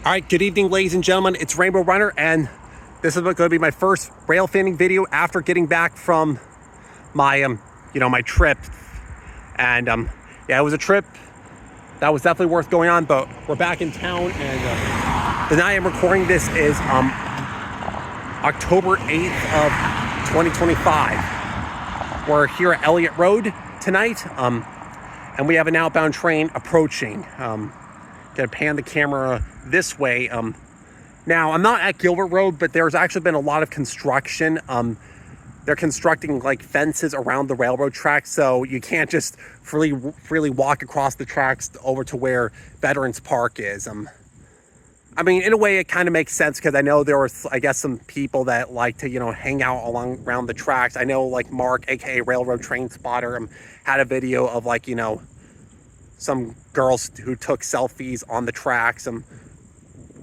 All right, good evening, ladies and gentlemen. It's Rainbow Runner, and this is going to be my first rail fanning video after getting back from my, my trip. And yeah, it was a trip that was definitely worth going on. But we're back in town, and the night I'm recording this is October 8th of 2025. We're here at Elliot Road tonight, and we have an outbound train approaching. Gonna pan the camera this way. Now, I'm not at Gilbert Road, but there's actually been a lot of construction. They're constructing like fences around the railroad tracks, so you can't just freely walk across the tracks over to where Veterans Park is. I mean, in a way, it kind of makes sense because I know there was, I guess, some people that like to, hang out around the tracks. I know, like Mark, aka Railroad Train Spotter, had a video of like, some girls who took selfies on the tracks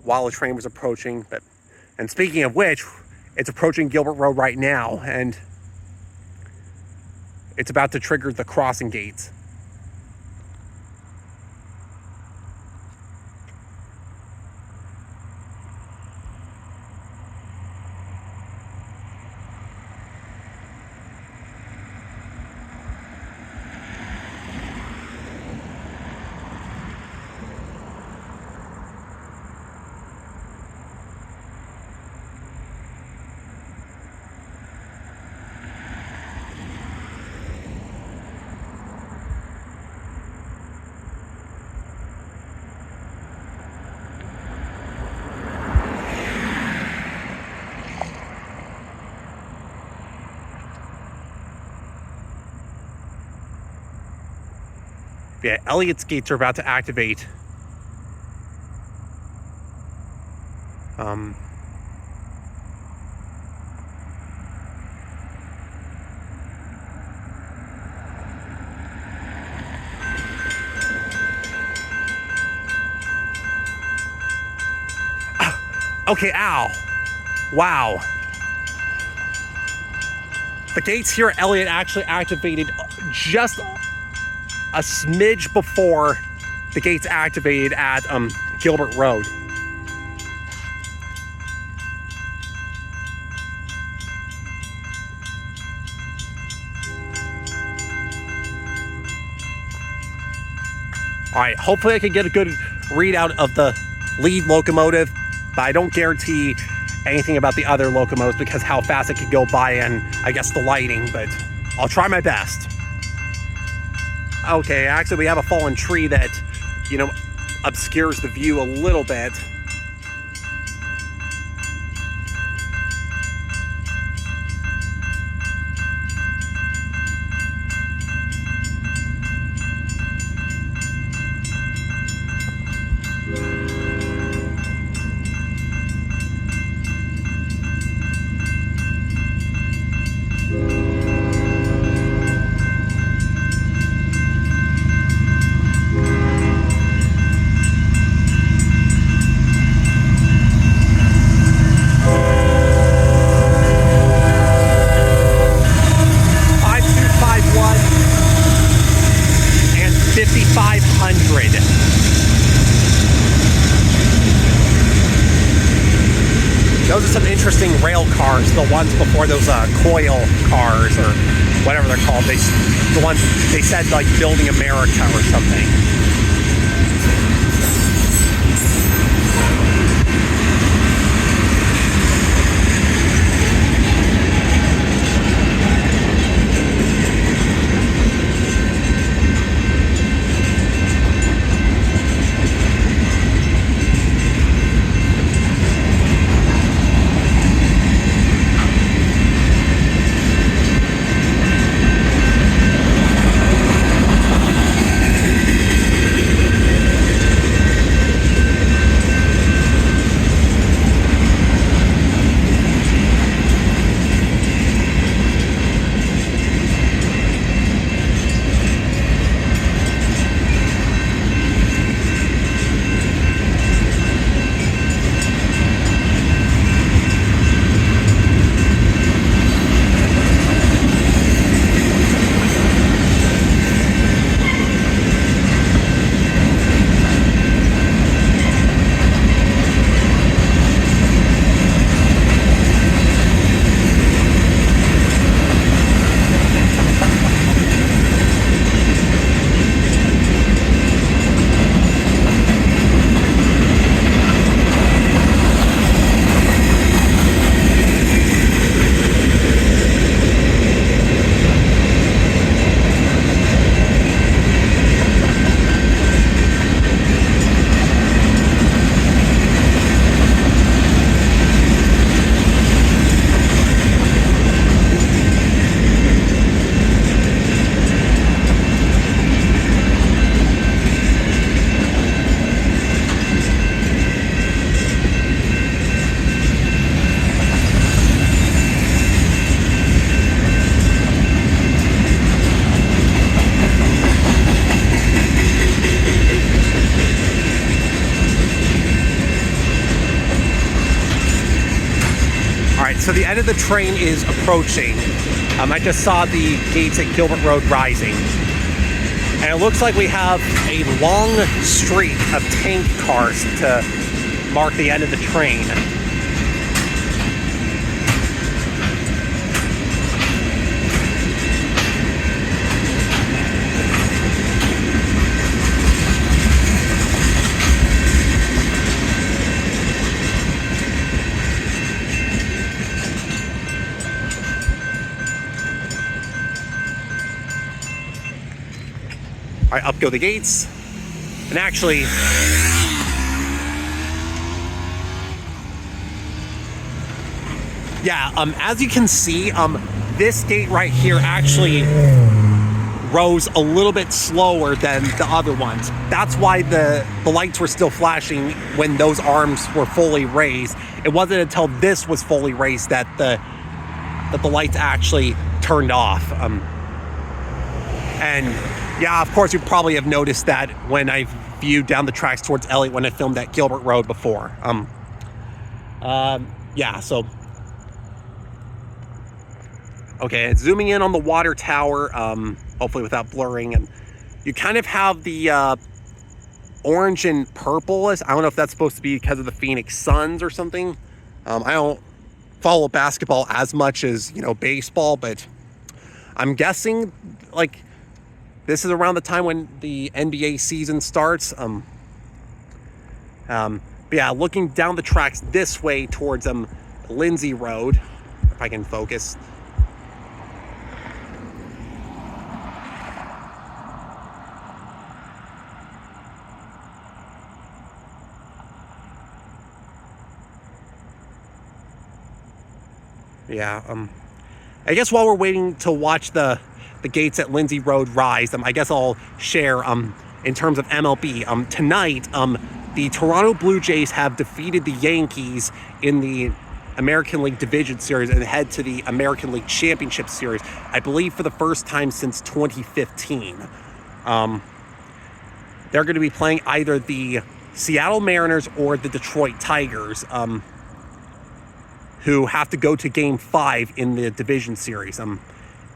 while the train was approaching. And speaking of which, it's approaching Gilbert Road right now, and it's about to trigger the crossing gates. Yeah, Elliot's gates are about to activate. Okay, ow. Wow. The gates here at Elliot actually activated just a smidge before the gates activated at Gilbert Road. All right, hopefully I can get a good readout of the lead locomotive, but I don't guarantee anything about the other locomotives because how fast it could go by and I guess the lighting, but I'll try my best. Okay, actually we have a fallen tree that, obscures the view a little bit. Those are some interesting rail cars, the ones before those coil cars or whatever they're called. The ones they said like Building America or something. so the end of the train is approaching. I just saw the gates at Gilbert Road rising. And it looks like we have a long streak of tank cars to mark the end of the train. All right, up go the gates. And actually, yeah, as you can see, this gate right here actually rose a little bit slower than the other ones. That's why the lights were still flashing when those arms were fully raised. It wasn't until this was fully raised that the lights actually turned off. And yeah, of course, you probably have noticed that when I viewed down the tracks towards Elliot when I filmed at Gilbert Road before. Yeah, so. Okay, zooming in on the water tower, hopefully without blurring. And you kind of have the orange and purple. I don't know if that's supposed to be because of the Phoenix Suns or something. I don't follow basketball as much as, baseball, but I'm guessing, like, this is around the time when the NBA season starts. But yeah, looking down the tracks this way towards Lindsay Road, if I can focus. Yeah, I guess while we're waiting to watch the gates at Lindsay Road rise, I guess I'll share in terms of MLB. Tonight, the Toronto Blue Jays have defeated the Yankees in the American League Division Series and head to the American League Championship Series, I believe for the first time since 2015. They're going to be playing either the Seattle Mariners or the Detroit Tigers, who have to go to Game 5 in the Division Series.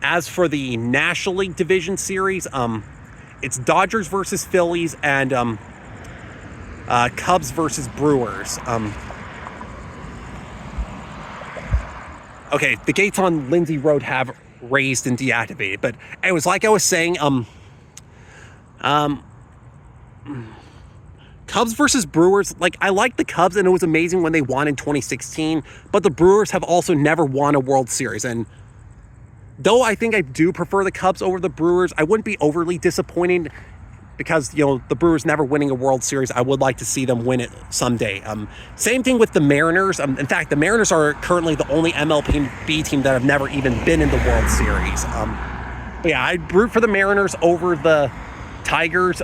As for the National League Division Series, it's Dodgers versus Phillies and Cubs versus Brewers. Okay, the gates on Lindsay Road have raised and deactivated, but it was like I was saying, Cubs versus Brewers, like, I like the Cubs and it was amazing when they won in 2016, but the Brewers have also never won a World Series. And though I think I do prefer the Cubs over the Brewers, I wouldn't be overly disappointed because, the Brewers never winning a World Series. I would like to see them win it someday. Same thing with the Mariners. In fact, the Mariners are currently the only MLB team that have never even been in the World Series. But yeah, I'd root for the Mariners over the Tigers.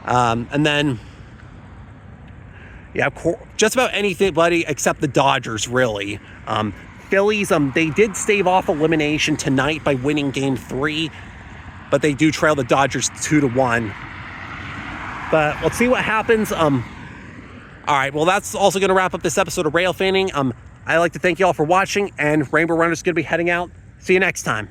And then, yeah, just about anybody except the Dodgers, really. Phillies, they did stave off elimination tonight by winning Game 3, but they do trail the Dodgers 2-1. But let's see what happens. All right, well, that's also going to wrap up this episode of Railfanning. I'd like to thank you all for watching, and Rainbow Runner's going to be heading out. See you next time.